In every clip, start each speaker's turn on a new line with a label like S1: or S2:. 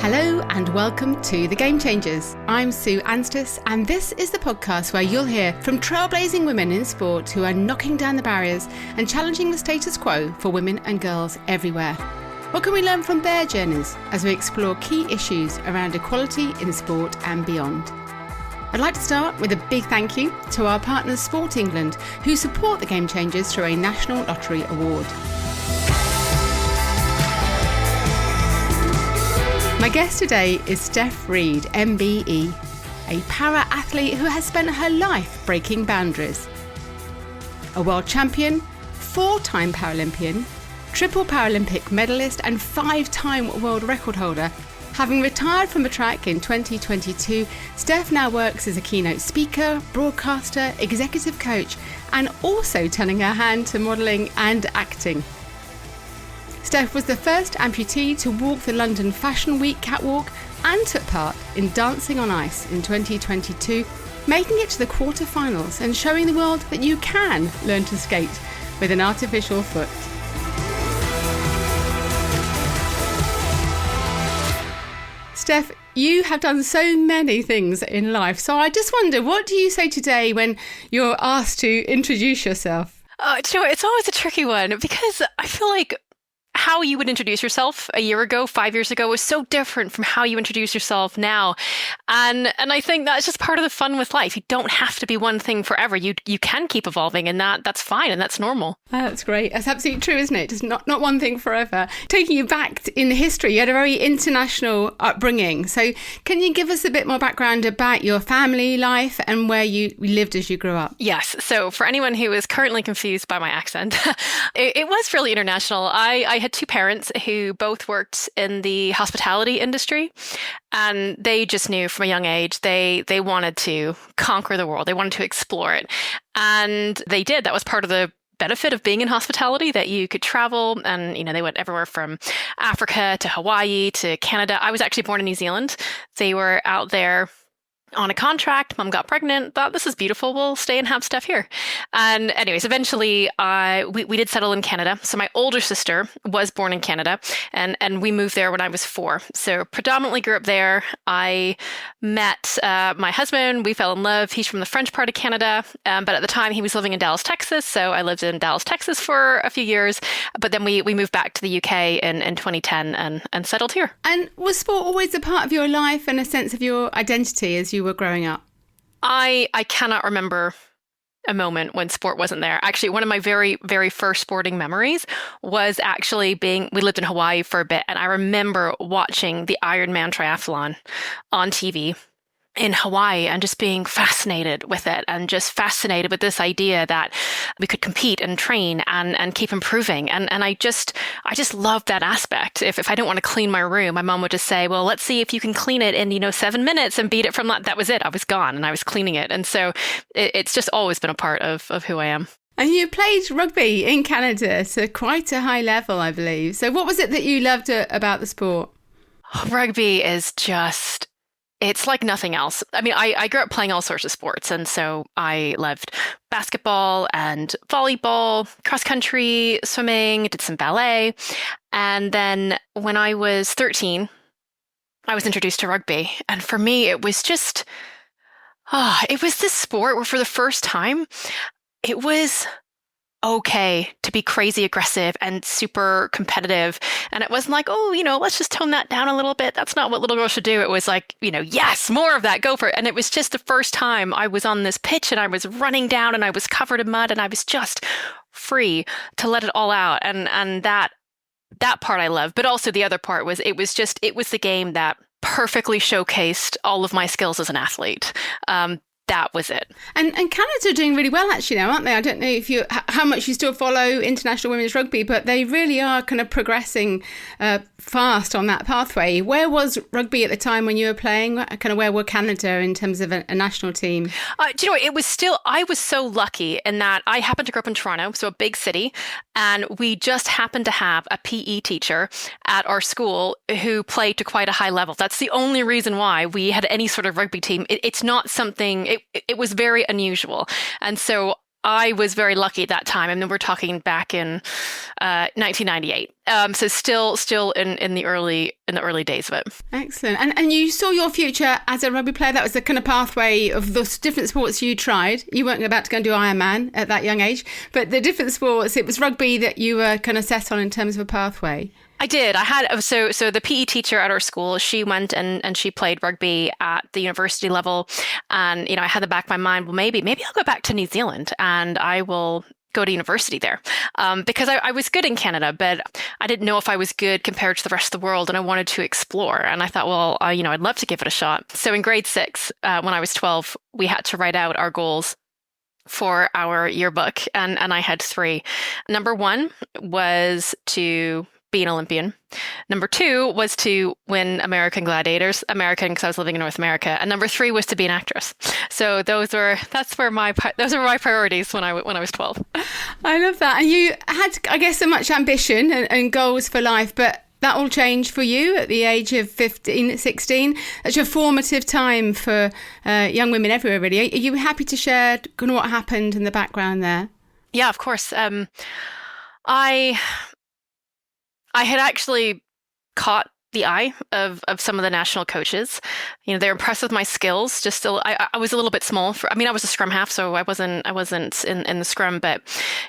S1: Hello and welcome to The Game Changers. I'm Sue Anstiss and this is the podcast where you'll hear from trailblazing women in sport who are knocking down the barriers and challenging the status quo for women and girls everywhere. What can we learn from their journeys as we explore key issues around equality in sport and beyond? I'd like to start with a big thank you to our partners Sport England, who support The Game Changers through a National Lottery Award. My guest today is Stef Reid, MBE, a para-athlete who has spent her life breaking boundaries. A world champion, 4-time Paralympian, triple Paralympic medalist and 5-time world record holder. Having retired from the track in 2022, Stef now works as a keynote speaker, broadcaster, executive coach, and also turning her hand to modelling and acting. Stef was the first amputee to walk the London Fashion Week catwalk and took part in Dancing on Ice in 2022, making it to the quarter-finals and showing the world that you can learn to skate with an artificial foot. Stef, you have done so many things in life, so I just wonder, what do you say today when you're asked to introduce yourself?
S2: Do you know, it's always a tricky one because I feel like how you would introduce yourself a year ago, 5 years ago, was so different from how you introduce yourself now. And I think that's just part of the fun with life. You don't have to be one thing forever. You can keep evolving, and that's fine, and that's normal.
S1: That's great. That's absolutely true, isn't it? It's not one thing forever. Taking you back in history, you had a very international upbringing. So can you give us a bit more background about your family life and where you lived as you grew up?
S2: Yes. So for anyone who is currently confused by my accent, it was really international. I had two parents who both worked in the hospitality industry, and they just knew from a young age they wanted to conquer the world. They wanted to explore it, and they did. That was part of the benefit of being in hospitality, that you could travel, and they went everywhere from Africa to Hawaii to Canada. I was actually born in New Zealand. They were out there on a contract. Mum got pregnant, thought this is beautiful, we'll stay and have Stef here. And anyways, eventually we did settle in Canada. So my older sister was born in Canada, and we moved there when I was 4. So predominantly grew up there. I met my husband. We fell in love. He's from the French part of Canada, but at the time he was living in Dallas, Texas. So I lived in Dallas, Texas for a few years, but then we moved back to the UK in 2010 and settled here.
S1: And was sport always a part of your life and a sense of your identity as you were growing up?
S2: I cannot remember a moment when sport wasn't there. Actually, one of my very, very first sporting memories was actually we lived in Hawaii for a bit, and I remember watching the Ironman triathlon on TV in Hawaii and just being fascinated with it, and just fascinated with this idea that we could compete and train and keep improving. And I just loved that aspect. If I didn't want to clean my room, my mom would just say, well, let's see if you can clean it in 7 minutes and beat it from that was it. I was gone and I was cleaning it. And so it's just always been a part of who I am.
S1: And you played rugby in Canada to quite a high level, I believe. So what was it that you loved about the sport?
S2: Rugby is just... it's like nothing else. I mean, I grew up playing all sorts of sports. And so I loved basketball and volleyball, cross country, swimming, did some ballet. And then when I was 13, I was introduced to rugby. And for me, it was just, it was this sport where for the first time, it was okay to be crazy aggressive and super competitive. And it wasn't like, let's just tone that down a little bit. That's not what little girls should do. It was like, yes, more of that, go for it. And it was just the first time I was on this pitch and I was running down and I was covered in mud and I was just free to let it all out. And that part I love. But also the other part was it was the game that perfectly showcased all of my skills as an athlete. That was it.
S1: And Canada are doing really well actually now, aren't they? I don't know how much you still follow international women's rugby, but they really are kind of progressing fast on that pathway. Where was rugby at the time when you were playing? Kind of where were Canada in terms of a national team?
S2: Do you know, I was so lucky in that I happened to grow up in Toronto, so a big city, and we just happened to have a PE teacher at our school who played to quite a high level. That's the only reason why we had any sort of rugby team. It's not something... It was very unusual. And so I was very lucky at that time. I mean, we're talking back in 1998. So still in the early days of it.
S1: Excellent. And you saw your future as a rugby player. That was the kind of pathway of the different sports you tried. You weren't about to go and do Ironman at that young age, but the different sports, it was rugby that you were kind of set on in terms of a pathway.
S2: I did. I had so the PE teacher at our school, she went and she played rugby at the university level. And, I had the back of my mind, well, maybe I'll go back to New Zealand and I will go to university there, because I was good in Canada, but I didn't know if I was good compared to the rest of the world, and I wanted to explore. And I thought, well, I'd love to give it a shot. So in grade 6, when I was 12, we had to write out our goals for our yearbook, and I had 3. Number 1 was to be an Olympian. Number 2 was to win American Gladiators, American because I was living in North America, and number 3 was to be an actress. So those were my priorities when I was 12.
S1: I love that. And you had, I guess, so much ambition and goals for life, but that all changed for you at the age of 15, 16. That's your formative time for young women everywhere, really. Are you happy to share kind of what happened in the background there?
S2: Yeah, of course. I had actually caught the eye of some of the national coaches. They're impressed with my skills. Just still, I was a little bit small. I was a scrum half, so I wasn't in the scrum. But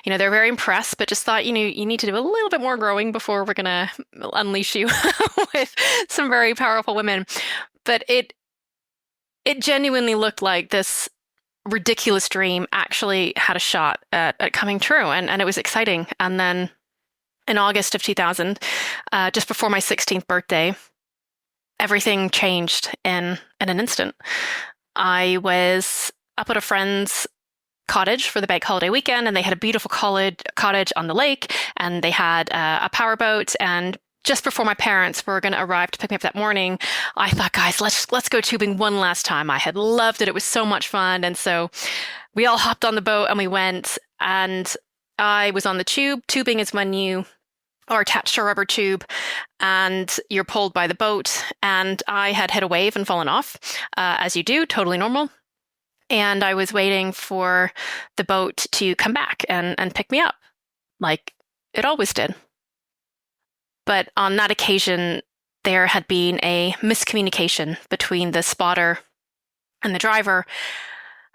S2: they're very impressed. But just thought, you need to do a little bit more growing before we're gonna unleash you with some very powerful women. But it genuinely looked like this ridiculous dream actually had a shot at coming true, and it was exciting. And then in August of 2000, just before my 16th birthday, everything changed in an instant. I was up at a friend's cottage for the bank holiday weekend, and they had a beautiful cottage on the lake, and they had a powerboat. And just before my parents were going to arrive to pick me up that morning, I thought, guys, let's go tubing one last time. I had loved it. It was so much fun. And so we all hopped on the boat and we went, and I was on the tube. Tubing is when you are attached to a rubber tube and you're pulled by the boat. And I had hit a wave and fallen off, as you do, totally normal. And I was waiting for the boat to come back and pick me up, like it always did. But on that occasion, there had been a miscommunication between the spotter and the driver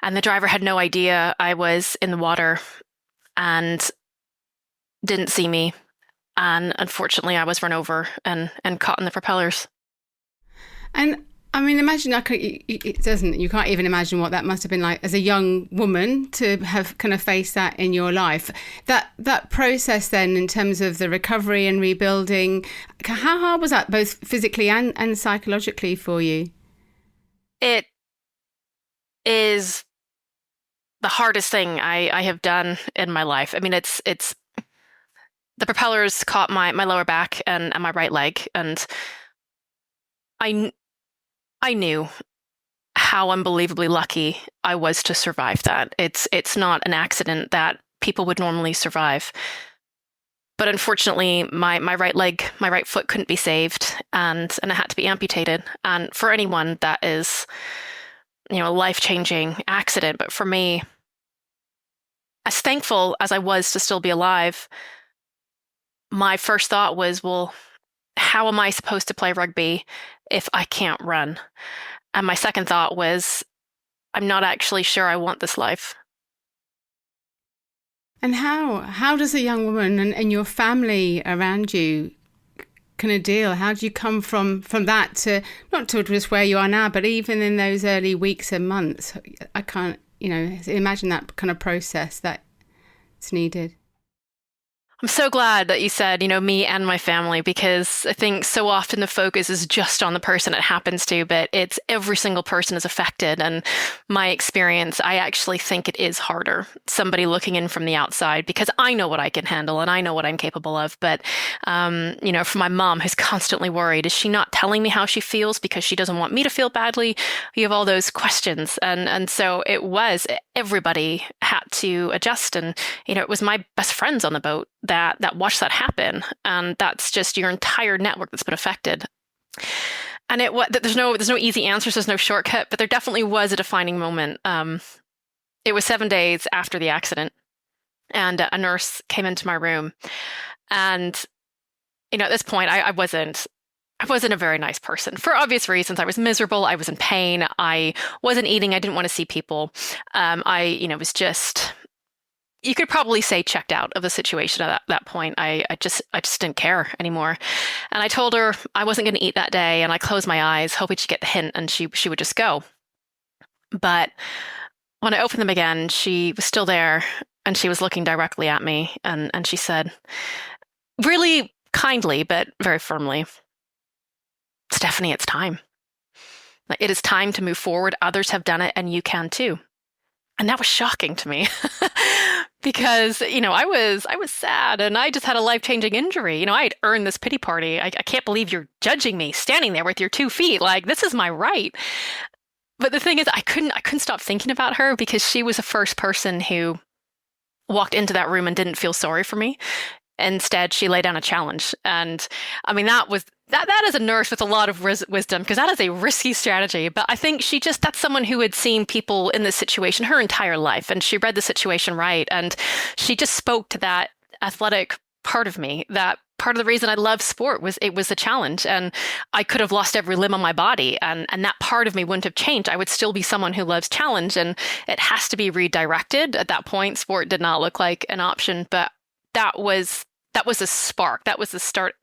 S2: had no idea I was in the water and didn't see me. And unfortunately, I was run over and caught in the propellers. And
S1: imagine you can't even imagine what that must have been like as a young woman to have kind of faced that in your life. That process then, in terms of the recovery and rebuilding, how hard was that, both physically and psychologically for you?
S2: It is the hardest thing I have done in my life. It's the propellers caught my lower back and my right leg, and I knew how unbelievably lucky I was to survive that. It's not an accident that people would normally survive. But unfortunately, my right leg, my right foot couldn't be saved, and it had to be amputated. And for anyone, that is, a life-changing accident. But for me, as thankful as I was to still be alive, my first thought was, well, how am I supposed to play rugby if I can't run? And my second thought was, I'm not actually sure I want this life.
S1: And how does a young woman and your family around you kind of deal? How do you come from that to, not to just where you are now, but even in those early weeks and months? I can't, imagine that kind of process that's needed.
S2: I'm so glad that you said, me and my family, because I think so often the focus is just on the person it happens to, but it's every single person is affected. And my experience, I actually think it is harder, somebody looking in from the outside, because I know what I can handle and I know what I'm capable of. But, for my mom, who's constantly worried, is she not telling me how she feels because she doesn't want me to feel badly? You have all those questions. And so everybody had to adjust. And, it was my best friends on the boat that watched that happen, and that's just your entire network that's been affected. And there's no easy answers, there's no shortcut, but there definitely was a defining moment. It was 7 days after the accident, and a nurse came into my room, and at this point, I wasn't a very nice person for obvious reasons. I was miserable. I was in pain. I wasn't eating. I didn't want to see people. Was just, you could probably say, checked out of the situation at that point. I just didn't care anymore. And I told her I wasn't going to eat that day. And I closed my eyes, hoping she'd get the hint and she would just go. But when I opened them again, she was still there and she was looking directly at me. And she said, really kindly, but very firmly, "Stephanie, it's time. It is time to move forward. Others have done it and you can too." And that was shocking to me because, I was sad and I just had a life-changing injury. I had earned this pity party. I can't believe you're judging me standing there with your 2 feet. Like, this is my right. But the thing is, I couldn't stop thinking about her because she was the first person who walked into that room and didn't feel sorry for me. Instead, she laid down a challenge. And I mean, that is a nurse with a lot of wisdom, because that is a risky strategy. But I think that's someone who had seen people in this situation her entire life. And she read the situation right. And she just spoke to that athletic part of me. That part of the reason I love sport was it was a challenge. And I could have lost every limb on my body. And that part of me wouldn't have changed. I would still be someone who loves challenge. And it has to be redirected. At that point, sport did not look like an option. But that was a spark. That was the start.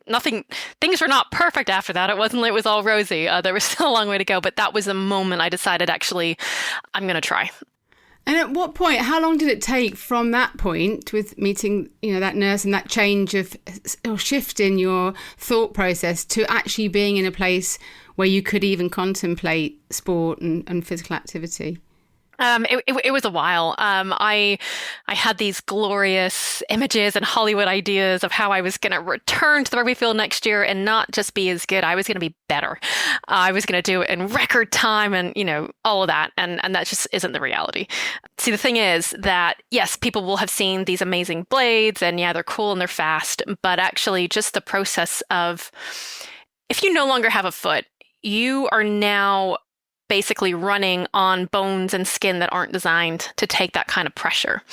S2: Things were not perfect after that. It was all rosy. There was still a long way to go, but that was the moment I decided, actually, I'm going to try.
S1: And at what point, how long did it take from that point with meeting, that nurse and that change of or shift in your thought process to actually being in a place where you could even contemplate sport and physical activity?
S2: It was a while. I had these glorious images and Hollywood ideas of how I was going to return to the rugby field next year and not just be as good. I was going to be better. I was going to do it in record time and, all of that. And that just isn't the reality. See, the thing is that, yes, people will have seen these amazing blades and yeah, they're cool and they're fast, but actually just the process of, if you no longer have a foot, you are now basically running on bones and skin that aren't designed to take that kind of pressure.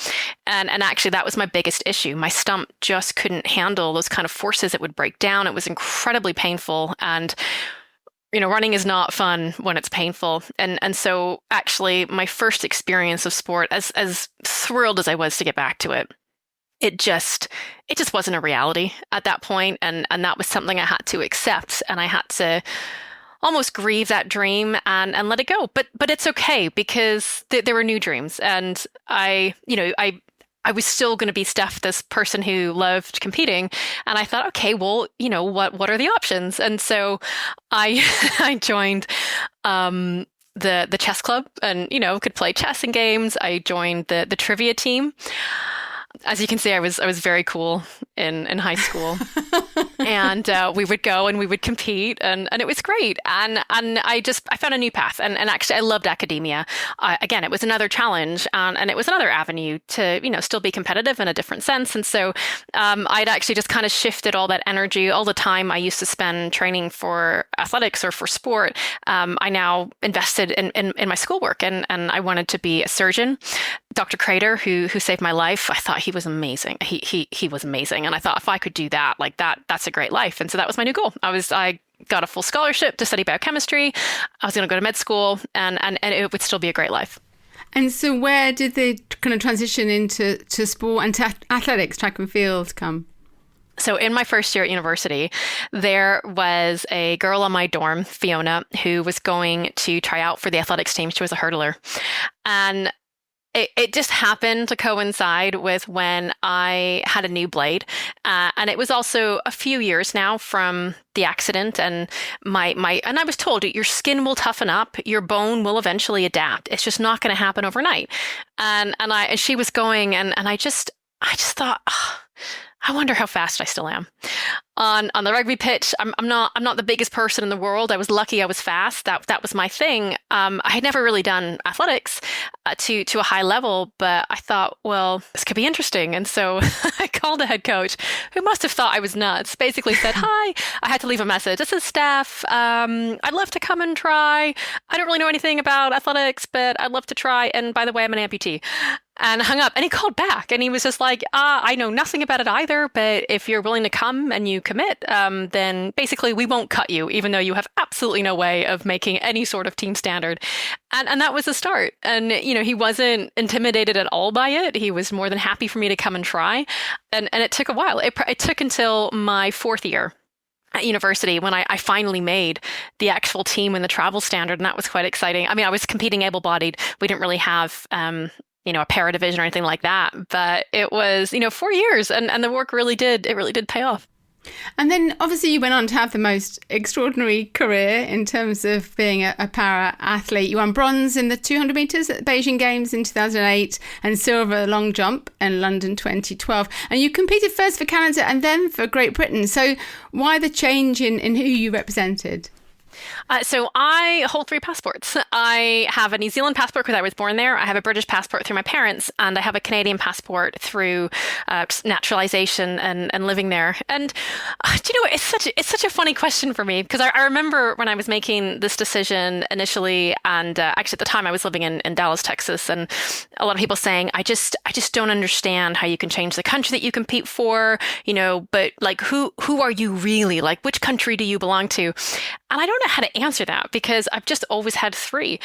S2: And actually, that was my biggest issue. My stump just couldn't handle those kind of forces. It would break down. It was incredibly painful. And, running is not fun when it's painful. And so actually, my first experience of sport, as thrilled as I was to get back to it, it just wasn't a reality at that point. And that was something I had to accept. And I had to almost grieve that dream and let it go. But it's okay, because there were new dreams. And I was still going to be Steph, this person who loved competing. And I thought, okay, well, what are the options? And so I joined the chess club and, could play chess and games. I joined the trivia team. As you can see, I was very cool in high school. And we would go and we would compete and it was great. And I found a new path. And actually, I loved academia. Again, it was another challenge and it was another avenue to, still be competitive in a different sense. And so I'd actually just kind of shifted all that energy, all the time I used to spend training for athletics or for sport. I now invested in my schoolwork and I wanted to be a surgeon. Dr. Crater, who saved my life, I thought he was amazing. He was amazing. And I thought, if I could do that, like that's a great life. And so that was my new goal. I got a full scholarship to study biochemistry. I was going to go to med school and it would still be a great life.
S1: And so where did the kind of transition into sport and to athletics, track and field come?
S2: So in my first year at university, there was a girl on my dorm, Fiona, who was going to try out for the athletics team. She was a hurdler. And it just happened to coincide with when I had a new blade. And it was also a few years now from the accident. And and I was told, your skin will toughen up, your bone will eventually adapt. It's just not going to happen overnight. And she was going, and I just thought, oh, I wonder how fast I still am. On the rugby pitch, I'm not the biggest person in the world. I was lucky I was fast. That was my thing. I had never really done athletics to a high level, but I thought, well, this could be interesting. And so I called the head coach, who must have thought I was nuts, basically said, hi. I had to leave a message. This is Steph. I'd love to come and try. I don't really know anything about athletics, but I'd love to try. And by the way, I'm an amputee. And hung up, and he called back and he was just like, I know nothing about it either, but if you're willing to come and you commit, then basically we won't cut you, even though you have absolutely no way of making any sort of team standard. And that was the start. And, he wasn't intimidated at all by it. He was more than happy for me to come and try. And it took a while. It took until my fourth year at university when I finally made the actual team in the travel standard. And that was quite exciting. I mean, I was competing able-bodied. We didn't really have, a para division or anything like that. But it was, 4 years and the work really did pay off.
S1: And then obviously you went on to have the most extraordinary career in terms of being a para athlete. You won bronze in the 200 metres at the Beijing Games in 2008 and silver long jump in London 2012. And you competed first for Canada and then for Great Britain. So why the change in who you represented?
S2: So I hold 3 passports. I have a New Zealand passport because I was born there. I have a British passport through my parents, and I have a Canadian passport through naturalization and living there. And it's such a funny question for me because I remember when I was making this decision initially, and actually at the time I was living in Dallas, Texas, and a lot of people saying, I just don't understand how you can change the country that you compete for, but like who are you really? Like which country do you belong to? And I don't know how to answer that because I've just always had 3.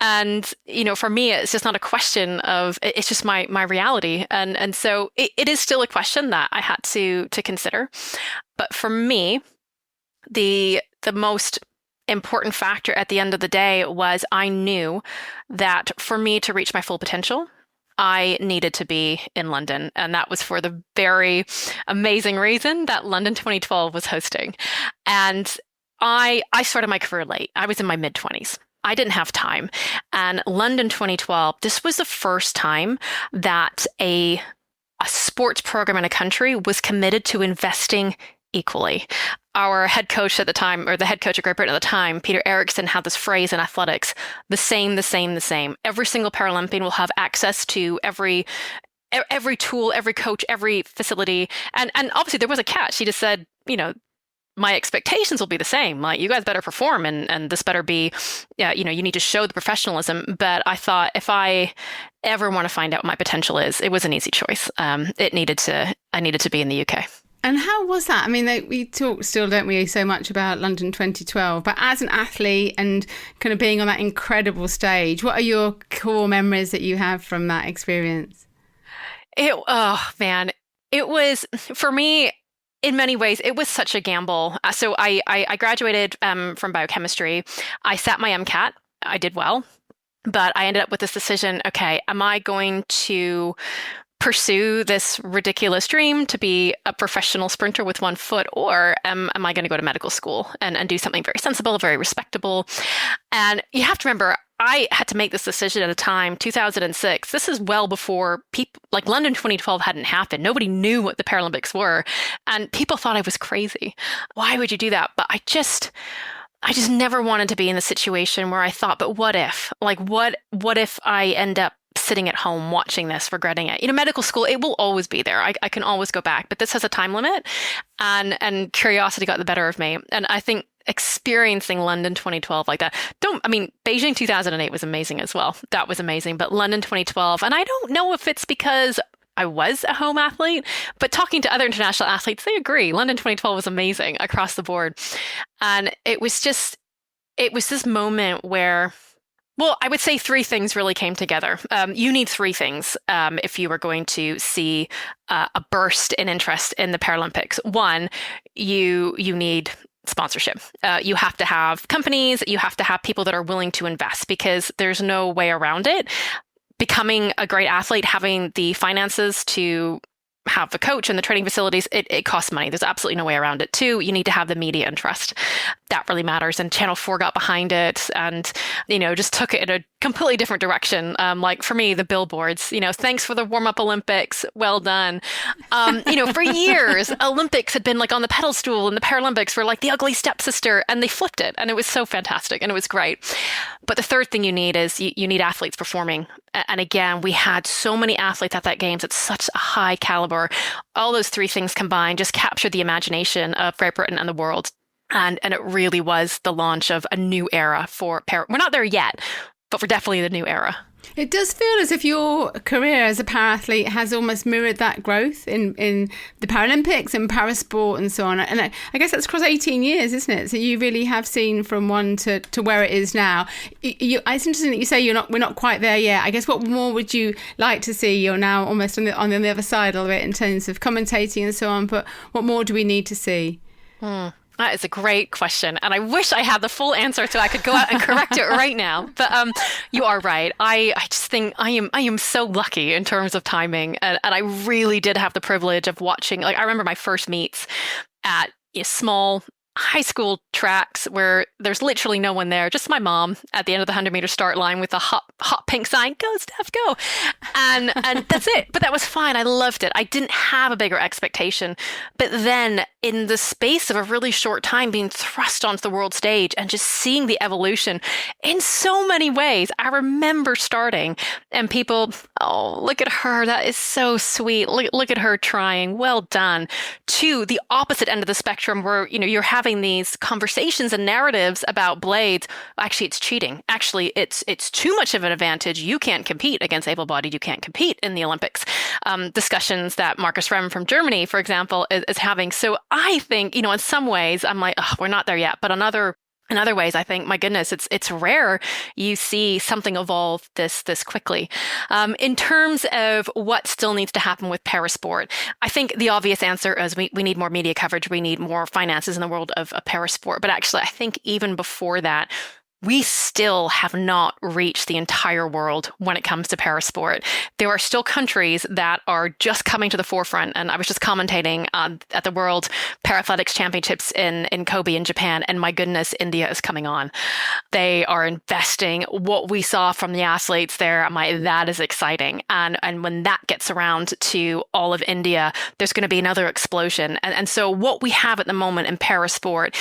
S2: And, for me, it's just not a question of, it's just my reality. And so it is still a question that I had to consider. But for me, the most important factor at the end of the day was I knew that for me to reach my full potential, I needed to be in London. And that was for the very amazing reason that London 2012 was hosting. And I started my career late. I was in my mid-20s. I didn't have time. And London 2012, this was the first time that a sports program in a country was committed to investing equally. Our head coach at the time, or the head coach of Great Britain at the time, Peter Eriksson, had this phrase in athletics, the same. Every single Paralympian will have access to every tool, every coach, every facility. And obviously there was a catch. He just said, my expectations will be the same. Like, you guys better perform and this better be, you need to show the professionalism. But I thought if I ever want to find out what my potential is, it was an easy choice. I needed to be in the UK.
S1: And how was that? I mean, we talk still, don't we, so much about London 2012, but as an athlete and kind of being on that incredible stage, what are your core memories that you have from that experience?
S2: It was, for me, in many ways, it was such a gamble. So I graduated from biochemistry. I sat my MCAT. I did well, but I ended up with this decision. Okay, am I going to pursue this ridiculous dream to be a professional sprinter with one foot, or am I going to go to medical school and do something very sensible, very respectable? And you have to remember, I had to make this decision at a time, 2006. This is well before like London 2012 hadn't happened. Nobody knew what the Paralympics were. And people thought I was crazy. Why would you do that? But I just never wanted to be in the situation where I thought, but what if? Like, what if I end up sitting at home watching this, regretting it? Medical school, it will always be there. I can always go back, but this has a time limit, and curiosity got the better of me. And I think experiencing London 2012 like that, Beijing 2008 was amazing as well. That was amazing. But London 2012, and I don't know if it's because I was a home athlete, but talking to other international athletes, they agree. London 2012 was amazing across the board. And it was this moment where, well, I would say 3 things really came together. You need 3 things if you were going to see a burst in interest in the Paralympics. 1, you need sponsorship. You have to have companies, you have to have people that are willing to invest, because there's no way around it. Becoming a great athlete, having the finances to have the coach and the training facilities, it costs money. There's absolutely no way around it. 2, you need to have the media interest. That really matters. And Channel 4 got behind it and, just took it in a completely different direction. Like for me, the billboards, thanks for the warm-up Olympics. Well done. For years, Olympics had been like on the pedestal, and the Paralympics were like the ugly stepsister, and they flipped it. And it was so fantastic and it was great. But the third thing you need is you need athletes performing. And again, we had so many athletes at that games at such a high caliber. All those 3 things combined just captured the imagination of Great Britain and the world. And it really was the launch of a new era for We're not there yet, but we're definitely the new era.
S1: It does feel as if your career as a para-athlete has almost mirrored that growth in the Paralympics and Parasport and so on. And I guess that's across 18 years, isn't it? So you really have seen from one to where it is now. It's interesting that you say we're not quite there yet. I guess what more would you like to see? You're now almost on the other side of it in terms of commentating and so on. But what more do we need to see?
S2: That is a great question. And I wish I had the full answer so I could go out and correct it right now. But you are right. I just think I am so lucky in terms of timing. And I really did have the privilege of watching. Like, I remember my first meets at a small high school tracks where there's literally no one there, just my mom at the end of the 100-meter start line with a hot pink sign, "Go, Steph, go." And that's it. But that was fine. I loved it. I didn't have a bigger expectation. But then in the space of a really short time, being thrust onto the world stage and just seeing the evolution in so many ways. I remember starting and people, "Oh, look at her. That is so sweet. Look at her trying. Well done." To the opposite end of the spectrum where, you're having these conversations and narratives about blades. Actually, it's cheating. Actually, it's too much of an advantage. You can't compete against able-bodied. You can't compete in the Olympics. Discussions that Marcus Rem from Germany, for example, is having. So I think, in some ways, I'm like, oh, we're not there yet. But in other ways, I think, my goodness, it's rare you see something evolve this quickly. In terms of what still needs to happen with parasport, I think the obvious answer is we need more media coverage. We need more finances in the world of parasport. But actually, I think even before that, we still have not reached the entire world when it comes to parasport. There are still countries that are just coming to the forefront. And I was just commentating at the World Parathletics Championships in Kobe in Japan. And my goodness, India is coming on. They are investing. What we saw from the athletes there, I'm like, that is exciting. And when that gets around to all of India, there's going to be another explosion. And so what we have at the moment in parasport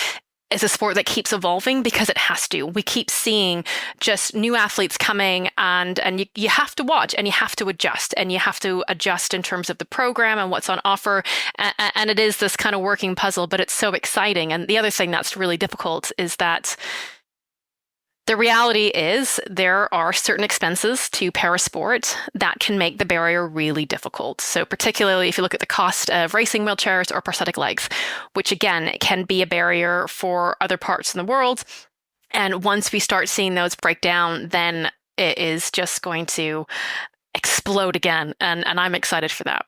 S2: is a sport that keeps evolving because it has to. We keep seeing just new athletes coming and you have to watch and you have to adjust in terms of the program and what's on offer. And it is this kind of working puzzle, but it's so exciting. And the other thing that's really difficult is that the reality is there are certain expenses to parasport that can make the barrier really difficult. So particularly if you look at the cost of racing wheelchairs or prosthetic legs, which again can be a barrier for other parts in the world. And once we start seeing those break down, then it is just going to explode again. And I'm excited for that.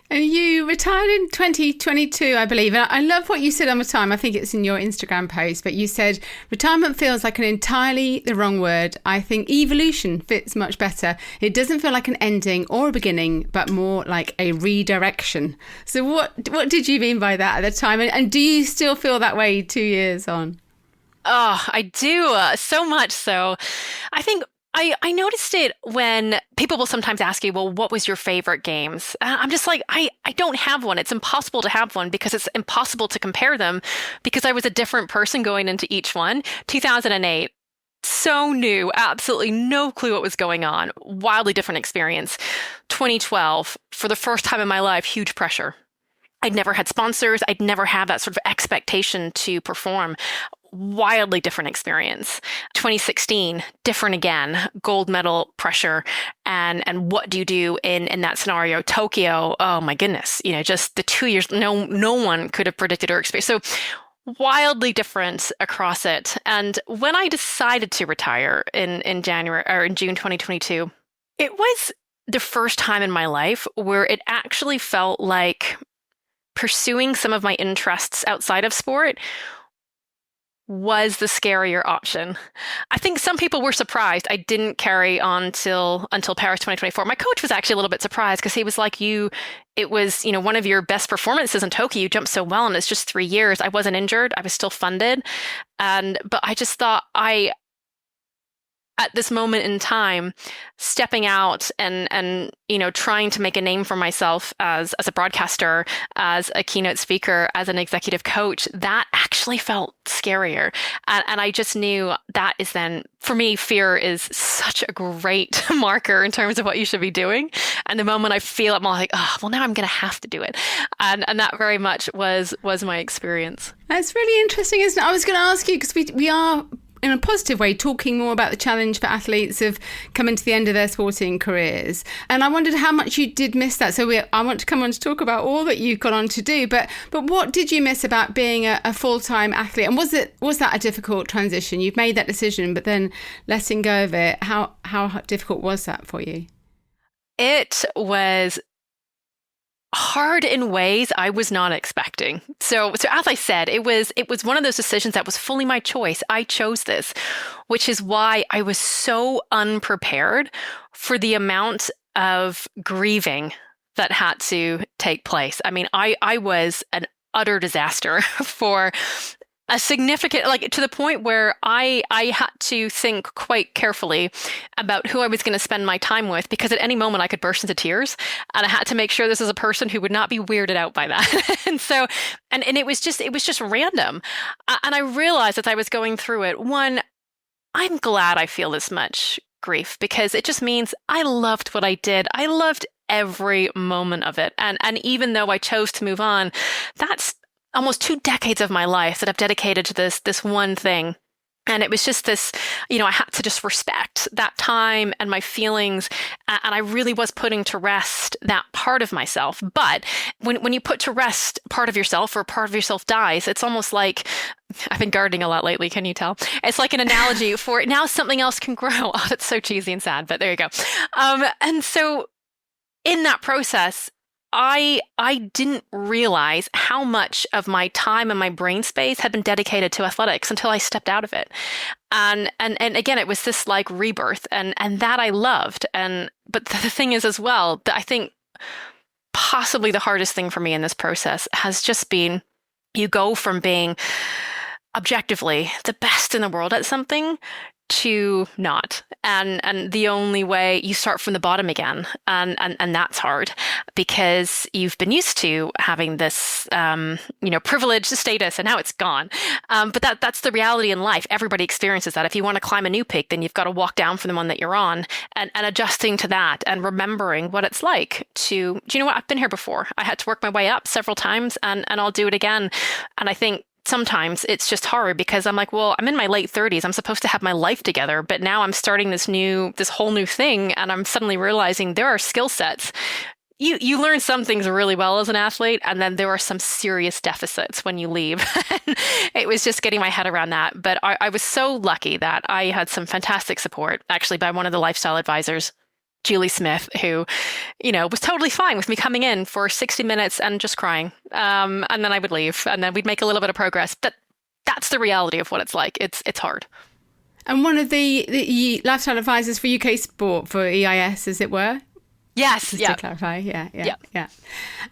S1: And you retired in 2022, I believe. And I love what you said on the time. I think it's in your Instagram post, but you said retirement feels like an entirely the wrong word. I think evolution fits much better. It doesn't feel like an ending or a beginning, but more like a redirection. So what did you mean by that at the time? And do you still feel that way 2 years on?
S2: Oh, I do. So much so. I think I noticed it when people will sometimes ask you, well, what was your favorite games? I'm just like, I don't have one. It's impossible to have one because it's impossible to compare them because I was a different person going into each one. 2008, so new, absolutely no clue what was going on. Wildly different experience. 2012, for the first time in my life, huge pressure. I'd never had sponsors. I'd never had that sort of expectation to perform. Wildly different experience. 2016, different again, gold medal pressure. And what do you do in that scenario? Tokyo, oh my goodness, just the 2 years, no one could have predicted or experienced. So wildly different across it. And when I decided to retire in January or in June 2022, it was the first time in my life where it actually felt like pursuing some of my interests outside of sport was the scarier option. I think some people were surprised I didn't carry on until Paris 2024. My coach was actually a little bit surprised because he was like, it was, one of your best performances in Tokyo. You jumped so well and it's just 3 years. I wasn't injured. I was still funded. But I just thought at this moment in time, stepping out and trying to make a name for myself as a broadcaster, as a keynote speaker, as an executive coach, that actually felt scarier. And I just knew that is then, for me, fear is such a great marker in terms of what you should be doing. And the moment I feel it, I'm like, oh, well, now I'm going to have to do it. And that very much was my experience.
S1: That's really interesting, isn't it? I was going to ask you, because we are in a positive way, talking more about the challenge for athletes of coming to the end of their sporting careers. And I wondered how much you did miss that. So I want to come on to talk about all that you've gone on to do. But what did you miss about being a full-time athlete? And was that a difficult transition? You've made that decision, but then letting go of it, how difficult was that for you?
S2: It was hard in ways I was not expecting. So as I said, it was one of those decisions that was fully my choice. I chose this, which is why I was so unprepared for the amount of grieving that had to take place. I mean, I was an utter disaster for a significant, to the point where I had to think quite carefully about who I was going to spend my time with, because at any moment I could burst into tears, and I had to make sure this is a person who would not be weirded out by that. And so, and it was just random. And I realized as I was going through it, one, I'm glad I feel this much grief, because it just means I loved what I did. I loved every moment of it. And even though I chose to move on, that's almost 2 decades of my life that I've dedicated to this one thing. And it was just this, I had to just respect that time and my feelings. And I really was putting to rest that part of myself. But when you put to rest part of yourself, or part of yourself dies, it's almost like, I've been gardening a lot lately, can you tell? It's like an analogy for now something else can grow. Oh, that's so cheesy and sad, but there you go. And so in that process, I didn't realize how much of my time and my brain space had been dedicated to athletics until I stepped out of it. And again, it was this like rebirth, and that I loved. But the thing is as well, that I think possibly the hardest thing for me in this process has just been, you go from being objectively the best in the world at something to not. And the only way, you start from the bottom again. And that's hard, because you've been used to having this, privileged status, and now it's gone. But that's the reality in life. Everybody experiences that. If you want to climb a new peak, then you've got to walk down from the one that you're on, and adjusting to that, and remembering what it's like to, do you know what? I've been here before. I had to work my way up several times, and I'll do it again. And I think sometimes it's just hard, because I'm like, well, I'm in my late 30s. I'm supposed to have my life together, but now I'm starting this whole new thing. And I'm suddenly realizing there are skill sets. You learn some things really well as an athlete, and then there are some serious deficits when you leave. It was just getting my head around that. But I was so lucky that I had some fantastic support, actually, by one of the lifestyle advisors, Julie Smith, who, was totally fine with me coming in for 60 minutes and just crying. And then I would leave, and then we'd make a little bit of progress. But that's the reality of what it's like. It's hard.
S1: And one of the lifestyle advisors for UK Sport, for EIS, as it were?
S2: Yes.
S1: Just to clarify. Yeah.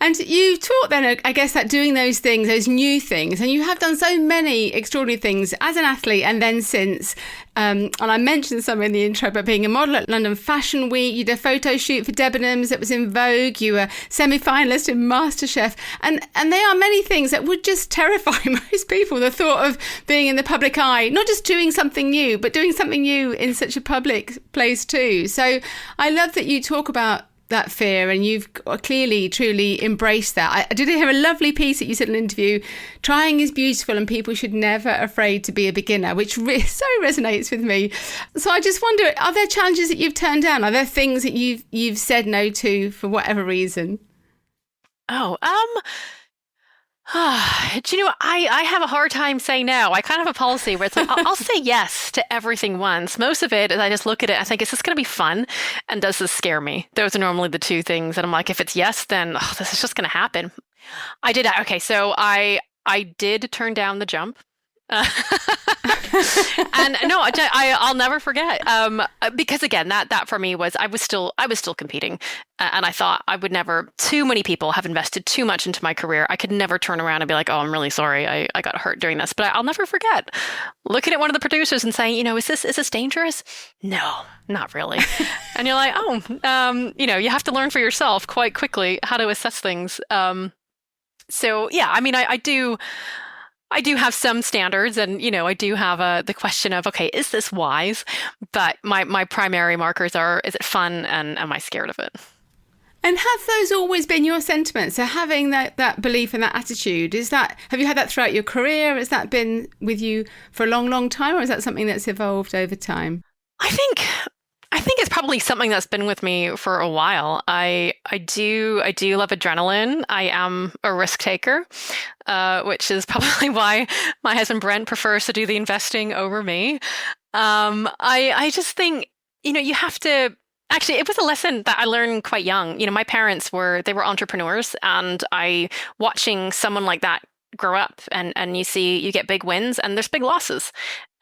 S1: And you taught then, I guess, that doing those things, those new things, and you have done so many extraordinary things as an athlete, and then since, and I mentioned some in the intro, but being a model at London Fashion Week, you did a photo shoot for Debenhams that was in Vogue, you were semi-finalist in MasterChef, and they are many things that would just terrify most people, the thought of being in the public eye, not just doing something new, but doing something new in such a public place too. So I love that you talk about that fear, and you've clearly, truly embraced that. I did hear a lovely piece that you said in an interview, trying is beautiful and people should never afraid to be a beginner, which so resonates with me. So I just wonder, are there challenges that you've turned down? Are there things that you've said no to for whatever reason?
S2: Do you know what? I have a hard time saying no. I kind of have a policy where it's like, I'll say yes to everything once. Most of it is I just look at it, I think, is this going to be fun? And does this scare me? Those are normally the two things that I'm like, if it's yes, then this is just going to happen. I did. Okay. So I did turn down the jump. And no, I'll never forget. Because again, that for me was, I was still competing, and I thought I would never. Too many people have invested too much into my career. I could never turn around and be like, "Oh, I'm really sorry, I got hurt doing this." But I'll never forget looking at one of the producers and saying, "Is this dangerous?" No, not really. And you're like, "Oh, you have to learn for yourself quite quickly how to assess things." So yeah, I mean, I do have some standards, and, I do have the question of, okay, is this wise? But my primary markers are, is it fun, and am I scared of it?
S1: And have those always been your sentiments? So having that belief and that attitude, have you had that throughout your career? Has that been with you for a long, long time, or is that something that's evolved over time?
S2: I think it's probably something that's been with me for a while. I do love adrenaline. I am a risk taker, which is probably why my husband Brent prefers to do the investing over me. I just think, you have to. Actually, it was a lesson that I learned quite young. My parents were entrepreneurs, and watching someone like that grow up, and you get big wins and there's big losses,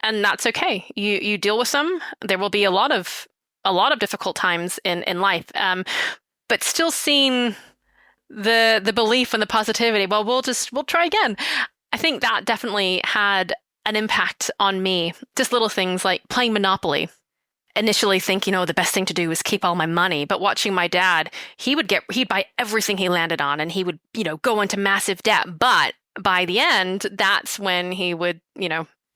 S2: and that's okay. You deal with them. There will be a lot of difficult times in life, but still seeing the belief and the positivity. Well, we'll try again. I think that definitely had an impact on me. Just little things like playing Monopoly. Initially think, the best thing to do is keep all my money. But watching my dad, he'd buy everything he landed on, and he would, go into massive debt. But by the end, that's when he would,